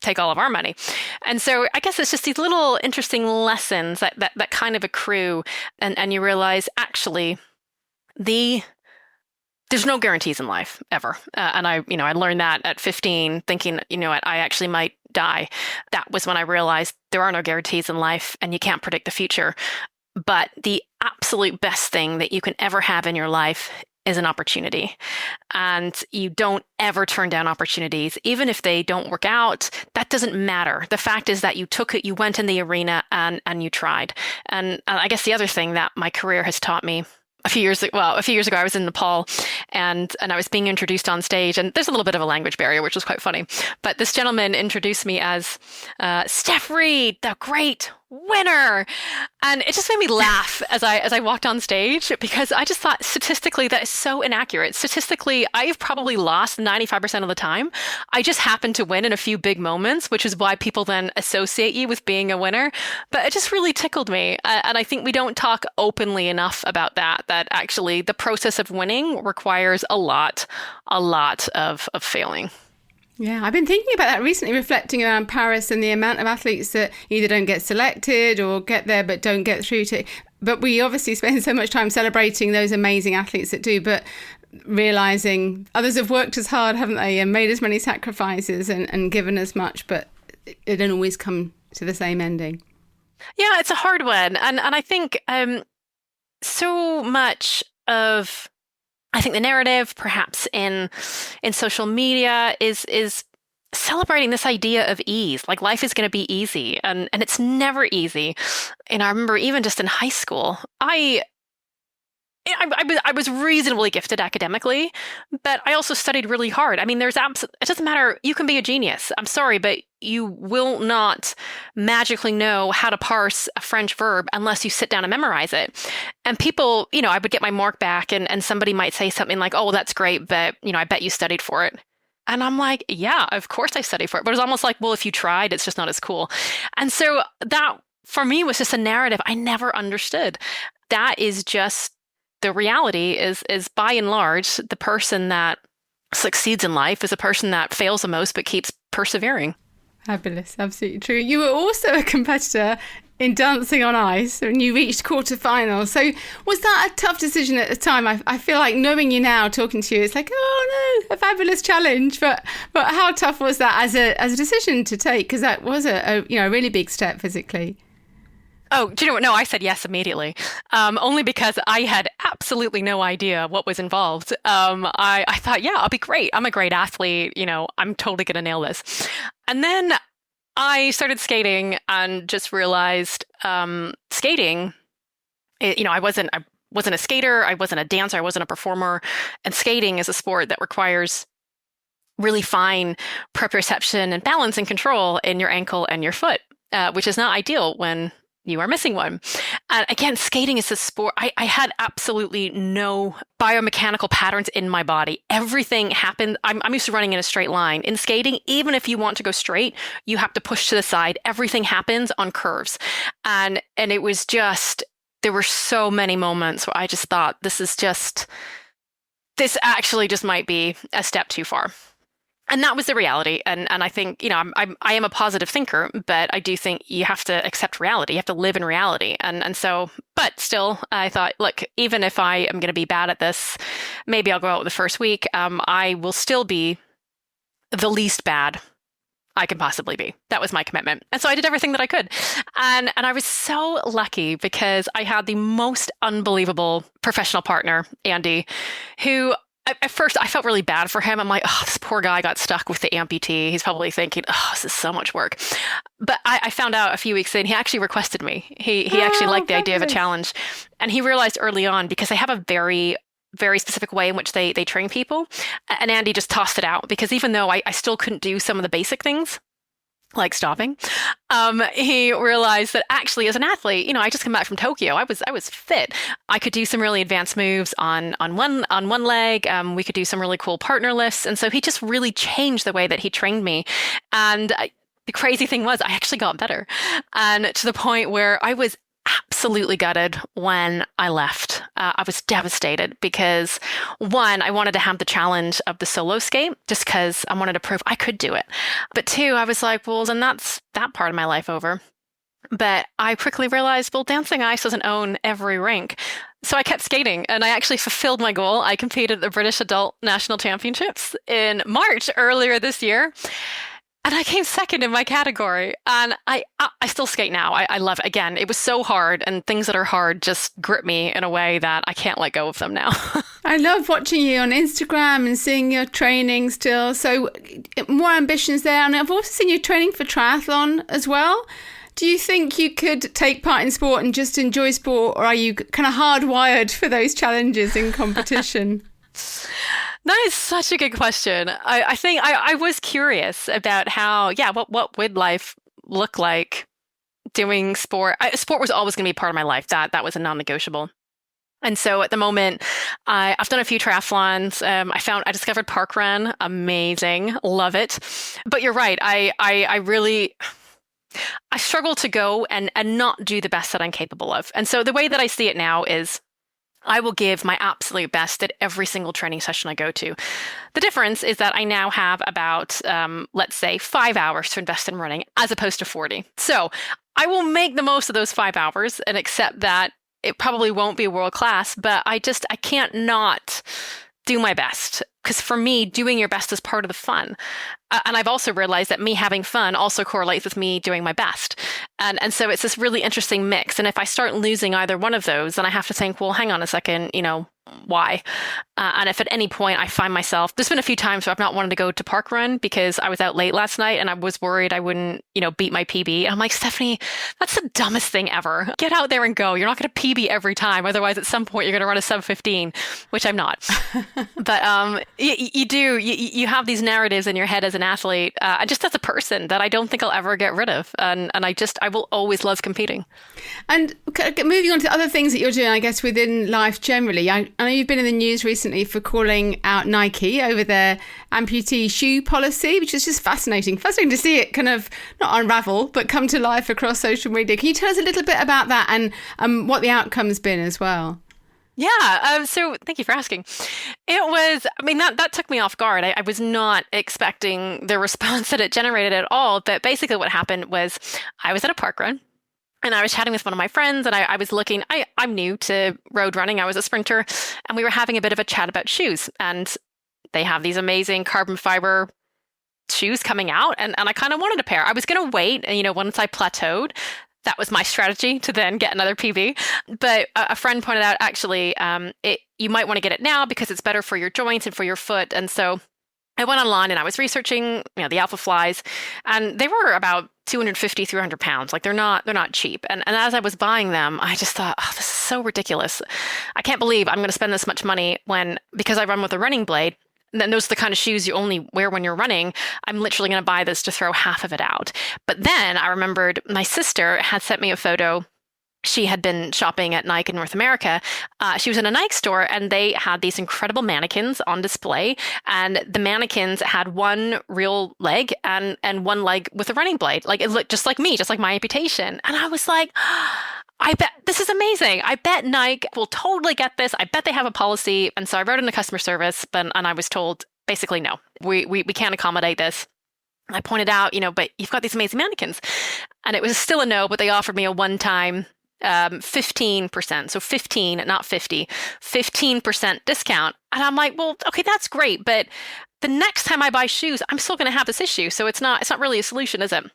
S2: take all of our money. And so I guess it's just these little interesting lessons that kind of accrue, and you realize actually there's no guarantees in life ever. And I learned that at 15, thinking, I actually might die. That was when I realized there are no guarantees in life and you can't predict the future. But the absolute best thing that you can ever have in your life is an opportunity. And you don't ever turn down opportunities. Even if they don't work out, that doesn't matter. The fact is that you took it, you went in the arena and you tried. And I guess the other thing that my career has taught me, a few years ago, I was in Nepal and I was being introduced on stage, and there's a little bit of a language barrier, which was quite funny. But this gentleman introduced me as Stef Reid, the great winner. And it just made me laugh as I walked on stage, because I just thought statistically that is so inaccurate. Statistically, I've probably lost 95% of the time. I just happened to win in a few big moments, which is why people then associate you with being a winner. But it just really tickled me. And I think we don't talk openly enough about that actually the process of winning requires a lot of failing.
S1: Yeah, I've been thinking about that recently, reflecting around Paris and the amount of athletes that either don't get selected or get there but don't get through to. But we obviously spend so much time celebrating those amazing athletes that do, but realising others have worked as hard, haven't they, and made as many sacrifices and given as much, but it don't always come to the same ending.
S2: Yeah, it's a hard one. And I think so much of the narrative, perhaps in social media, is celebrating this idea of ease. Like life is going to be easy, and it's never easy. And I remember even just in high school, I was reasonably gifted academically, but I also studied really hard. I mean, it doesn't matter. You can be a genius. I'm sorry, but you will not magically know how to parse a French verb unless you sit down and memorize it. And people, I would get my mark back and somebody might say something like, oh, well, that's great, but, I bet you studied for it. And I'm like, yeah, of course I studied for it. But it's almost like, well, if you tried, it's just not as cool. And so that, for me, was just a narrative I never understood. That is just the reality is by and large, the person that succeeds in life is a person that fails the most but keeps persevering. Fabulous.
S1: Absolutely true. You were also a competitor in dancing on ice and you reached quarterfinals. So was that a tough decision at the time? I feel like knowing you now, talking to you, it's like, oh no, a fabulous challenge. But how tough was that as a decision to take? Because that was a really big step physically.
S2: Oh, do you know what? No, I said yes immediately, only because I had absolutely no idea what was involved. I thought, yeah, I'll be great. I'm a great athlete. I'm totally going to nail this. And then I started skating and just realized skating, I wasn't a skater. I wasn't a dancer. I wasn't a performer. And skating is a sport that requires really fine proprioception and balance and control in your ankle and your foot, which is not ideal when you are missing one. And again, skating is a sport. I had absolutely no biomechanical patterns in my body. Everything happened. I'm used to running in a straight line. In skating, even if you want to go straight, you have to push to the side. Everything happens on curves. And it was just, there were so many moments where I just thought, this actually just might be a step too far. And that was the reality. And I think, I am a positive thinker, but I do think you have to accept reality. You have to live in reality. And so, but still, I thought, look, even if I am going to be bad at this, maybe I'll go out the first week. I will still be the least bad I can possibly be. That was my commitment. And so I did everything that I could. And I was so lucky because I had the most unbelievable professional partner, Andy, who at first I felt really bad for him. I'm like, oh, this poor guy got stuck with the amputee. He's probably thinking, oh, this is so much work. But I found out a few weeks in, he actually requested me. He actually liked the idea of a challenge. And he realized early on, because they have a very specific way in which they train people. And Andy just tossed it out because even though I still couldn't do some of the basic things, like stopping, he realized that actually as an athlete, I just come back from Tokyo. I was fit. I could do some really advanced moves on one leg. We could do some really cool partner lifts. And so he just really changed the way that he trained me. And the crazy thing was I actually got better. And to the point where I was absolutely gutted when I left. I was devastated because one, I wanted to have the challenge of the solo skate just because I wanted to prove I could do it. But two, I was like, well, then that's that part of my life over. But I quickly realized, well, dancing ice doesn't own every rink. So I kept skating and I actually fulfilled my goal. I competed at the British Adult National Championships in March earlier this year. And I came second in my category. And I still skate now. I love it. Again, it was so hard. And things that are hard just grip me in a way that I can't let go of them now.
S1: I love watching you on Instagram and seeing your training still. So more ambitions there. And I've also seen you training for triathlon as well. Do you think you could take part in sport and just enjoy sport? Or are you kind of hardwired for those challenges in competition?
S2: That is such a good question. I think I was curious about how, what would life look like doing sport? Sport was always going to be part of my life. That was a non-negotiable. And so at the moment, I've done a few triathlons. I discovered parkrun. Amazing. Love it. But you're right. I struggle to go and not do the best that I'm capable of. And so the way that I see it now is I will give my absolute best at every single training session I go to. The difference is that I now have about, let's say, 5 hours to invest in running as opposed to 40. So I will make the most of those 5 hours and accept that it probably won't be world class, but I can't not do my best. Because for me, doing your best is part of the fun. And I've also realized that me having fun also correlates with me doing my best. And so it's this really interesting mix. And if I start losing either one of those, then I have to think, well, hang on a second, why? And if at any point I find myself, there's been a few times where I've not wanted to go to park run because I was out late last night and I was worried I wouldn't, beat my PB. And I'm like, Stephanie, that's the dumbest thing ever. Get out there and go. You're not going to PB every time. Otherwise, at some point, you're going to run a sub 15, which I'm not. But you have these narratives in your head as an athlete, just as a person that I don't think I'll ever get rid of. And I will always love competing. And
S1: moving on to other things that you're doing, I guess, within life generally, I know you've been in the news recently for calling out Nike over their amputee shoe policy, which is just fascinating. Fascinating to see it kind of not unravel, but come to life across social media. Can you tell us a little bit about that and what the outcome's been as well?
S2: Yeah. So thank you for asking. It was, that took me off guard. I was not expecting the response that it generated at all. But basically what happened was I was at a park run. And I was chatting with one of my friends and I was looking, I'm new to road running. I was a sprinter and we were having a bit of a chat about shoes. And they have these amazing carbon fiber shoes coming out. And I kind of wanted a pair. I was going to wait. And, once I plateaued, that was my strategy to then get another PB. But a friend pointed out, actually, you might want to get it now because it's better for your joints and for your foot. And so I went online and I was researching, the Alpha Flies, and they were about 250, 300 pounds. Like they're not cheap. And as I was buying them, I just thought, oh, this is so ridiculous. I can't believe I'm going to spend this much money because I run with a running blade. And then those are the kind of shoes you only wear when you're running. I'm literally going to buy this to throw half of it out. But then I remembered my sister had sent me a photo. She had been shopping at Nike in North America. She was in a Nike store and they had these incredible mannequins on display. And the mannequins had one real leg and one leg with a running blade. Like it looked just like me, just like my amputation. And I was like, I bet this is amazing. I bet Nike will totally get this. I bet they have a policy. And so I wrote in the customer service, and I was told, basically, no, we can't accommodate this. I pointed out, but you've got these amazing mannequins. And it was still a no, but they offered me a one-time 15%. So 15, not 50, 15% discount. And I'm like, well, okay, that's great. But the next time I buy shoes, I'm still going to have this issue. So it's not really a solution, is it?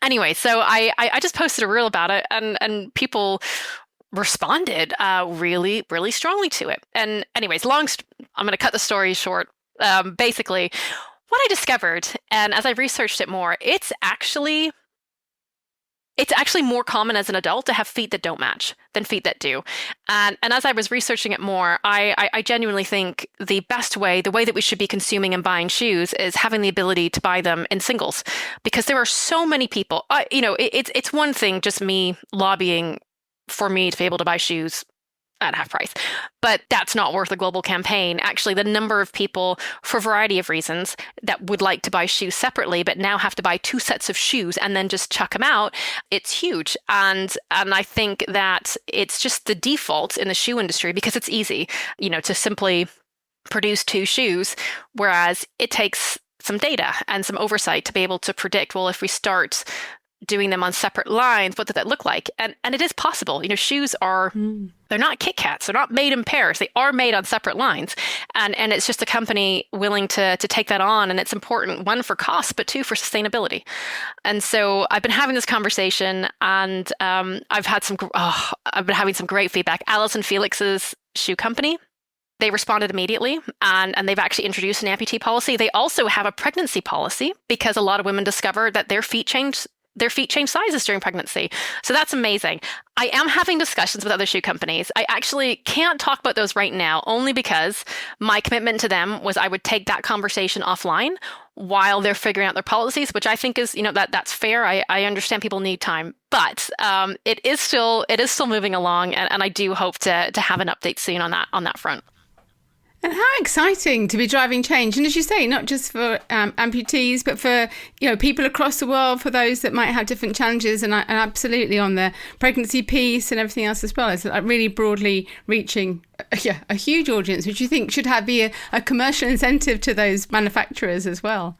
S2: Anyway, so I just posted a reel about it, and people responded really, really strongly to it. And anyways, I'm going to cut the story short. Basically, what I discovered, and as I researched it more, it's actually more common as an adult to have feet that don't match than feet that do. And as I was researching it more, I genuinely think the way that we should be consuming and buying shoes is having the ability to buy them in singles, because there are so many people. It's one thing just me lobbying for me to be able to buy shoes at half price, but that's not worth a global campaign. Actually, the number of people, for a variety of reasons, that would like to buy shoes separately, but now have to buy 2 sets of shoes and then just chuck them out, it's huge. And I think that it's just the default in the shoe industry because it's easy, to simply produce 2 shoes, whereas it takes some data and some oversight to be able to predict, well, if we start doing them on separate lines, what does that look like? And it is possible. Shoes are, they're not Kit Kats. They're not made in pairs. They are made on separate lines. And it's just a company willing to take that on. And it's important, 1, for cost, but 2, for sustainability. And so I've been having this conversation, and I've been having some great feedback. Alice and Felix's shoe company, they responded immediately, and they've actually introduced an amputee policy. They also have a pregnancy policy because a lot of women discover that their feet change sizes during pregnancy. So that's amazing. I am having discussions with other shoe companies. I actually can't talk about those right now, only because my commitment to them was I would take that conversation offline while they're figuring out their policies, which I think is, that's fair. I understand people need time, but it is still moving along, and I do hope to have an update soon on that front.
S1: And how exciting to be driving change. And as you say, not just for amputees, but for people across the world, for those that might have different challenges, and absolutely on the pregnancy piece and everything else as well. It's like really broadly reaching a huge audience, which you think should be a commercial incentive to those manufacturers as well.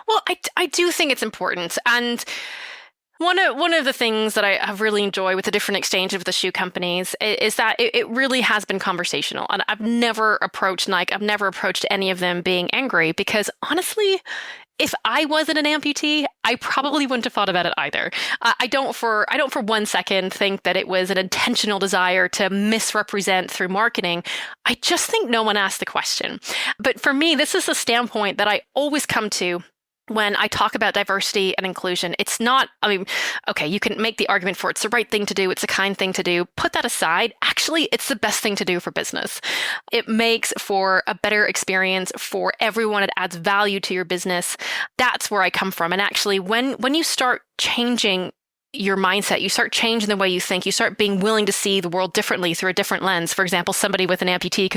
S2: Well, I do think it's important. And one of the things that I have really enjoyed with the different exchanges with the shoe companies is that it really has been conversational. And I've never approached Nike, I've never approached any of them being angry, because honestly, if I wasn't an amputee, I probably wouldn't have thought about it either. I don't for 1 second think that it was an intentional desire to misrepresent through marketing. I just think no one asked the question. But for me, this is a standpoint that I always come to when I talk about diversity and inclusion. It's not, okay, you can make the argument for it's the right thing to do, it's a kind thing to do. Put that aside. Actually, it's the best thing to do for business. It makes for a better experience for everyone. It adds value to your business. That's where I come from. And actually, when you start changing your mindset, you start changing the way you think, you start being willing to see the world differently through a different lens. For example, somebody who's an amputee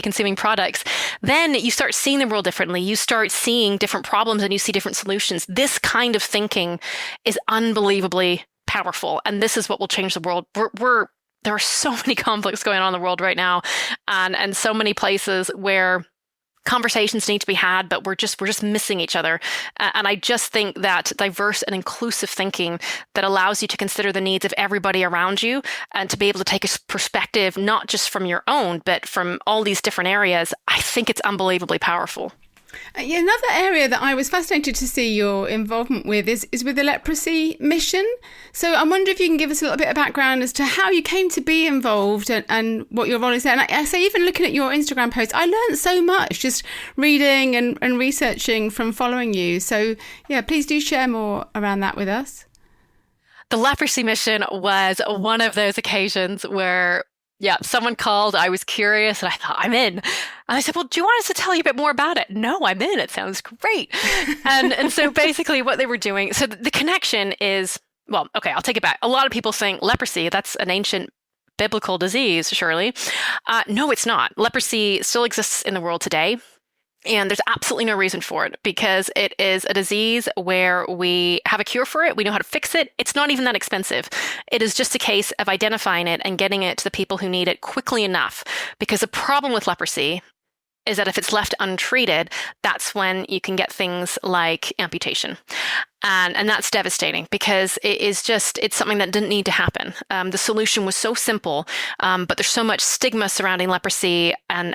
S2: consuming products, then you start seeing the world differently. You start seeing different problems and you see different solutions. This kind of thinking is unbelievably powerful. And this is what will change the world. There are so many conflicts going on in the world right now, and so many places where conversations need to be had, but we're just missing each other. And I just think that diverse and inclusive thinking that allows you to consider the needs of everybody around you and to be able to take a perspective, not just from your own, but from all these different areas, I think it's unbelievably powerful.
S1: Another area that I was fascinated to see your involvement with is with the leprosy mission. So I wonder if you can give us a little bit of background as to how you came to be involved and what your role is there. And I say, even looking at your Instagram posts, I learned so much just reading and researching from following you. So yeah, please do share more around that with us.
S2: The leprosy mission was one of those occasions where someone called, I was curious, and I thought, I'm in. And I said, well, do you want us to tell you a bit more about it? No, I'm in. It sounds great. And so basically what they were doing, so the connection is, well, okay, I'll take it back. A lot of people think leprosy, that's an ancient biblical disease, surely. No, it's not. Leprosy still exists in the world today. And there's absolutely no reason for it, because it is a disease where we have a cure for it. We know how to fix it. It's not even that expensive. It is just a case of identifying it and getting it to the people who need it quickly enough. Because the problem with leprosy is that if it's left untreated, that's when you can get things like amputation. And that's devastating because it's something that didn't need to happen. The solution was so simple, but there's so much stigma surrounding leprosy, and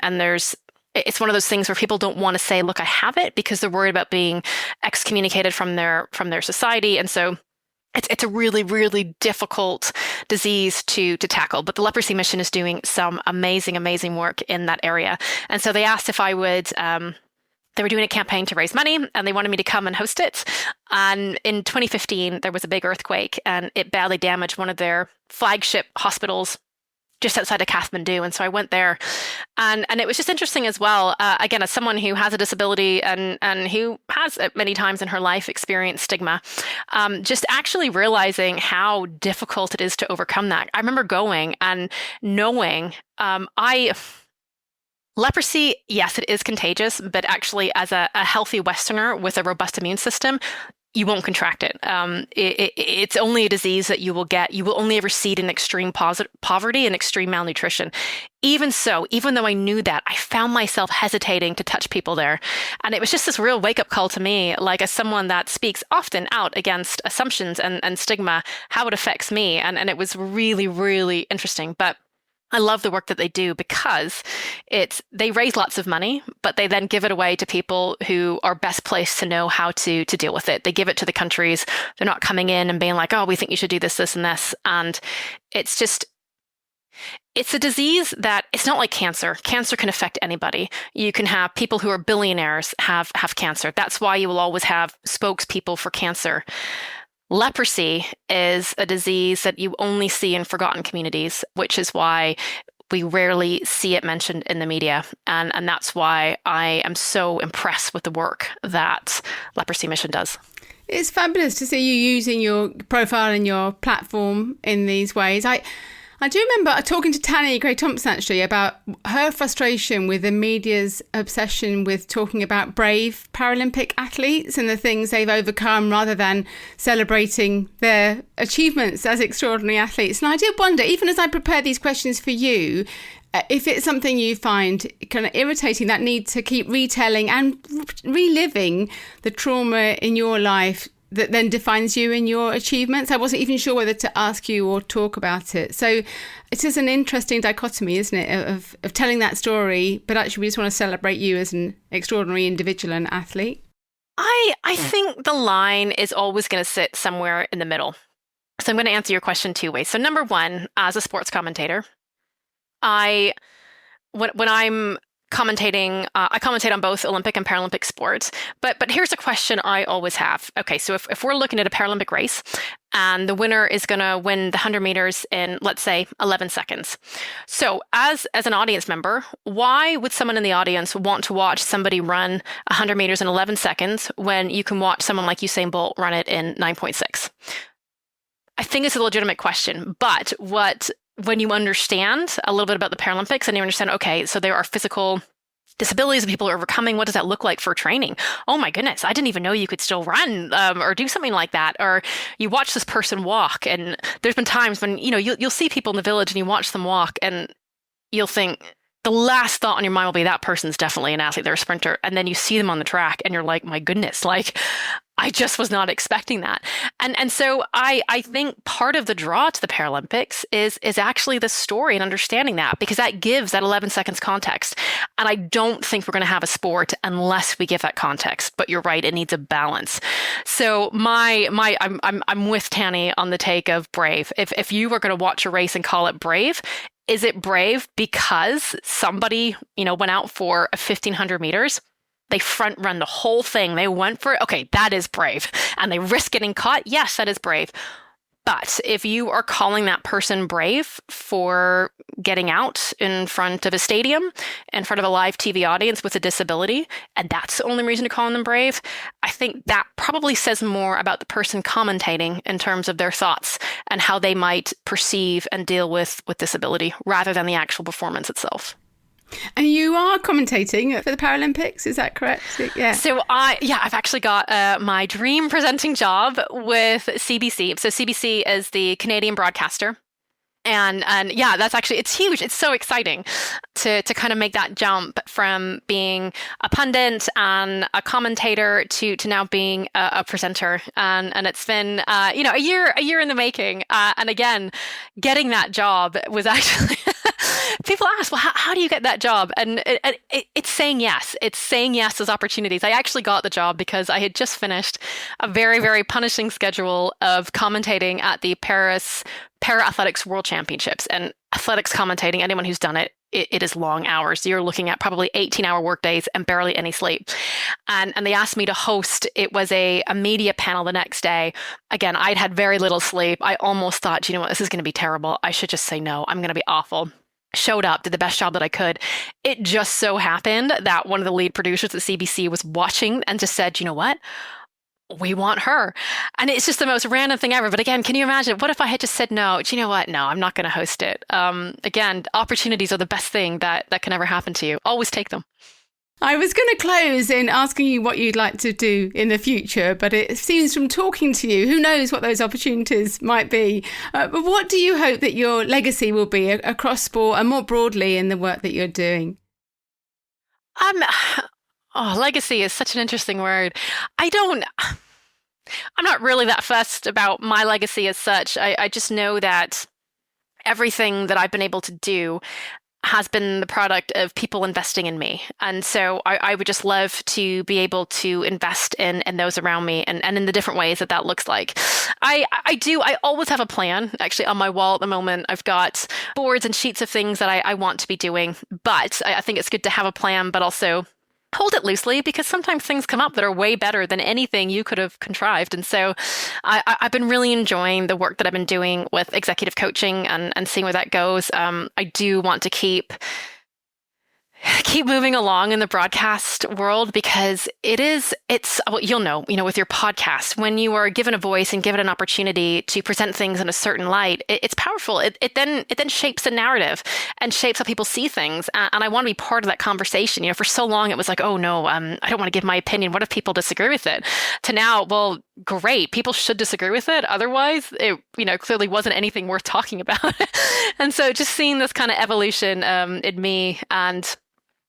S2: it's one of those things where people don't want to say, look, I have it, because they're worried about being excommunicated from their society. And so it's a really, really difficult disease to tackle. But the Leprosy Mission is doing some amazing, amazing work in that area. And so they asked if I would, they were doing a campaign to raise money, and they wanted me to come and host it. And in 2015, there was a big earthquake, and it badly damaged one of their flagship hospitals just outside of Kathmandu. And so I went there, and it was just interesting as well. Again, as someone who has a disability and who has many times in her life experienced stigma, just actually realizing how difficult it is to overcome that. I remember going and knowing, leprosy, yes, it is contagious, but actually as a healthy Westerner with a robust immune system, you won't contract it. It's only a disease that you will only ever see it in extreme poverty and extreme malnutrition. Even so, even though I knew that, I found myself hesitating to touch people there. And it was just this real wake-up call to me, like as someone that speaks often out against assumptions and stigma, how it affects me. And it was really, really interesting. But I love the work that they do because they raise lots of money, but they then give it away to people who are best placed to know how to deal with it. They give it to the countries. They're not coming in and being like, oh, we think you should do this, this, and this. And it's a disease that it's not like cancer. Cancer can affect anybody. You can have people who are billionaires have cancer. That's why you will always have spokespeople for cancer. Leprosy is a disease that you only see in forgotten communities, which is why we rarely see it mentioned in the media. And that's why I am so impressed with the work that Leprosy Mission does.
S1: It's fabulous to see you using your profile and your platform in these ways. I do remember talking to Tanny Gray-Thompson actually about her frustration with the media's obsession with talking about brave Paralympic athletes and the things they've overcome rather than celebrating their achievements as extraordinary athletes. And I did wonder, even as I prepare these questions for you, if it's something you find kind of irritating, that need to keep retelling and reliving the trauma in your life that then defines you and your achievements. I wasn't even sure whether to ask you or talk about it. So it is an interesting dichotomy, isn't it, of telling that story, but actually we just want to celebrate you as an extraordinary individual and athlete.
S2: I think the line is always going to sit somewhere in the middle. So I'm going to answer your question two ways. So number one, as a sports commentator, when I'm commentating, I commentate on both Olympic and Paralympic sports. But here's a question I always have. Okay, so if we're looking at a Paralympic race and the winner is going to win the 100 meters in, let's say, 11 seconds. So as an audience member, why would someone in the audience want to watch somebody run 100 meters in 11 seconds when you can watch someone like Usain Bolt run it in 9.6? I think it's a legitimate question, but when you understand a little bit about the Paralympics and you understand, okay, so there are physical disabilities that people are overcoming. What does that look like for training? Oh my goodness, I didn't even know you could still run or do something like that. Or you watch this person walk, and there's been times when, you'll see people in the village and you watch them walk and you'll think, the last thought on your mind will be that person's definitely an athlete, they're a sprinter. And then you see them on the track and you're like, my goodness, like I just was not expecting that. And so I think part of the draw to the Paralympics is actually the story and understanding that, because that gives that 11 seconds context. And I don't think we're going to have a sport unless we give that context. But you're right, it needs a balance. So I'm with Tanny on the take of brave. If you were going to watch a race and call it brave, is it brave because somebody, went out for 1,500 meters? They front run the whole thing. They went for it. Okay, that is brave. And they risk getting caught. Yes, that is brave. But if you are calling that person brave for getting out in front of a stadium, in front of a live TV audience with a disability, and that's the only reason to call them brave, I think that probably says more about the person commentating in terms of their thoughts and how they might perceive and deal with disability rather than the actual performance itself.
S1: And you are commentating for the Paralympics, is that correct? Yeah.
S2: So I've actually got my dream presenting job with CBC. So CBC is the Canadian broadcaster. And yeah, it's huge. It's so exciting to kind of make that jump from being a pundit and a commentator to now being a presenter. And it's been, a year in the making. And again, getting that job was actually, people ask, well, how do you get that job? And it's saying yes. It's saying yes to those opportunities. I actually got the job because I had just finished a very, very punishing schedule of commentating at the Paris Para-Athletics World Championships. And athletics commentating, anyone who's done it, it is long hours. You're looking at probably 18-hour workdays and barely any sleep. And they asked me to host. It was a media panel the next day. Again, I'd had very little sleep. I almost thought, you know what, this is going to be terrible. I should just say no. I'm going to be awful. Showed up, did the best job that I could. It just so happened that one of the lead producers at CBC was watching and just said, you know what? We want her. And it's just the most random thing ever. But again, can you imagine? What if I had just said, no, do you know what? No, I'm not going to host it. Again, opportunities are the best thing that can ever happen to you. Always take them.
S1: I was going to close in asking you what you'd like to do in the future, but it seems from talking to you, who knows what those opportunities might be. But what do you hope that your legacy will be across sport and more broadly in the work that you're doing?
S2: Legacy is such an interesting word. I'm not really that fussed about my legacy as such. I just know that everything that I've been able to do has been the product of people investing in me. And so I would just love to be able to invest in those around me and in the different ways that looks like. I always have a plan. Actually, on my wall at the moment, I've got boards and sheets of things that I want to be doing. But I think it's good to have a plan, but also hold it loosely, because sometimes things come up that are way better than anything you could have contrived. And so I've been really enjoying the work that I've been doing with executive coaching and seeing where that goes. I do want to keep moving along in the broadcast world, because you'll know with your podcast, when you are given a voice and given an opportunity to present things in a certain light, it's powerful. It then shapes a narrative and shapes how people see things. And I want to be part of that conversation. For so long it was like, oh no, I don't want to give my opinion. What if people disagree with it? To now, well, great. People should disagree with it. Otherwise, it clearly wasn't anything worth talking about. And so just seeing this kind of evolution in me, and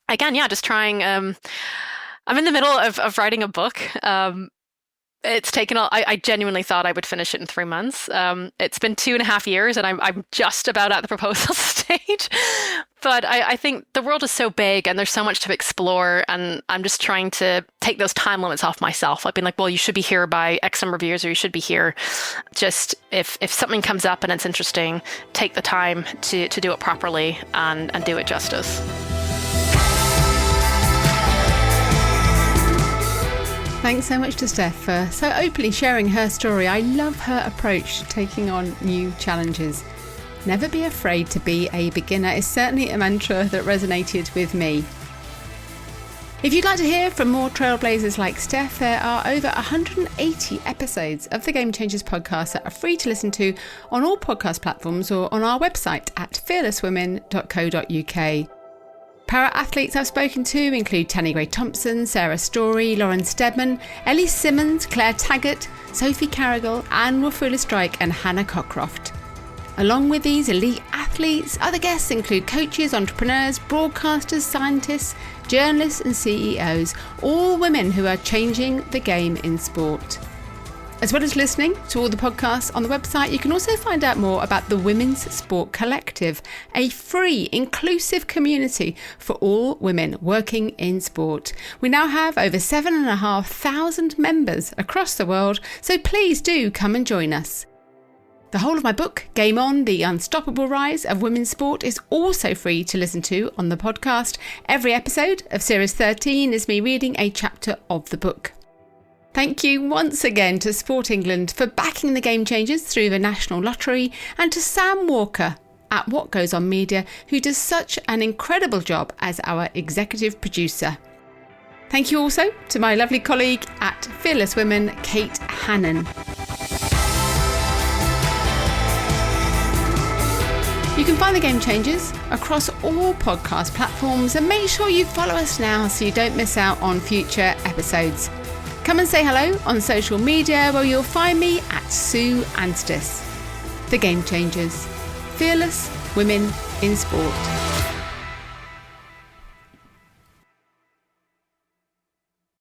S2: again, just trying. I'm in the middle of writing a book. It's taken. I genuinely thought I would finish it in 3 months. It's been 2.5 years, and I'm just about at the proposal stage. But I think the world is so big, and there's so much to explore, and I'm just trying to take those time limits off myself. I've been like, well, you should be here by X number of years, or you should be here. Just if something comes up and it's interesting, take the time to do it properly and do it justice.
S1: Thanks so much to Steph for so openly sharing her story. I love her approach to taking on new challenges. Never be afraid to be a beginner is certainly a mantra that resonated with me. If you'd like to hear from more trailblazers like Steph, there are over 180 episodes of the Game Changers podcast that are free to listen to on all podcast platforms or on our website at fearlesswomen.co.uk. Para-athletes I've spoken to include Tanni Gray-Thompson, Sarah Story, Lauren Steadman, Ellie Simmons, Claire Taggart, Sophie Carrigal, Anne Wafula-Strike and Hannah Cockcroft. Along with these elite athletes, other guests include coaches, entrepreneurs, broadcasters, scientists, journalists and CEOs, all women who are changing the game in sport. As well as listening to all the podcasts on the website, you can also find out more about the Women's Sport Collective, a free, inclusive community for all women working in sport. We now have over 7,500 members across the world, so please do come and join us. The whole of my book, Game On, The Unstoppable Rise of Women's Sport, is also free to listen to on the podcast. Every episode of Series 13 is me reading a chapter of the book. Thank you once again to Sport England for backing the Game Changers through the National Lottery, and to Sam Walker at What Goes On Media, who does such an incredible job as our executive producer. Thank you also to my lovely colleague at Fearless Women, Kate Hannon. You can find the Game Changers across all podcast platforms, and make sure you follow us now so you don't miss out on future episodes. Come and say hello on social media, where you'll find me at Sue Anstiss. The Game Changers. Fearless Women in Sport.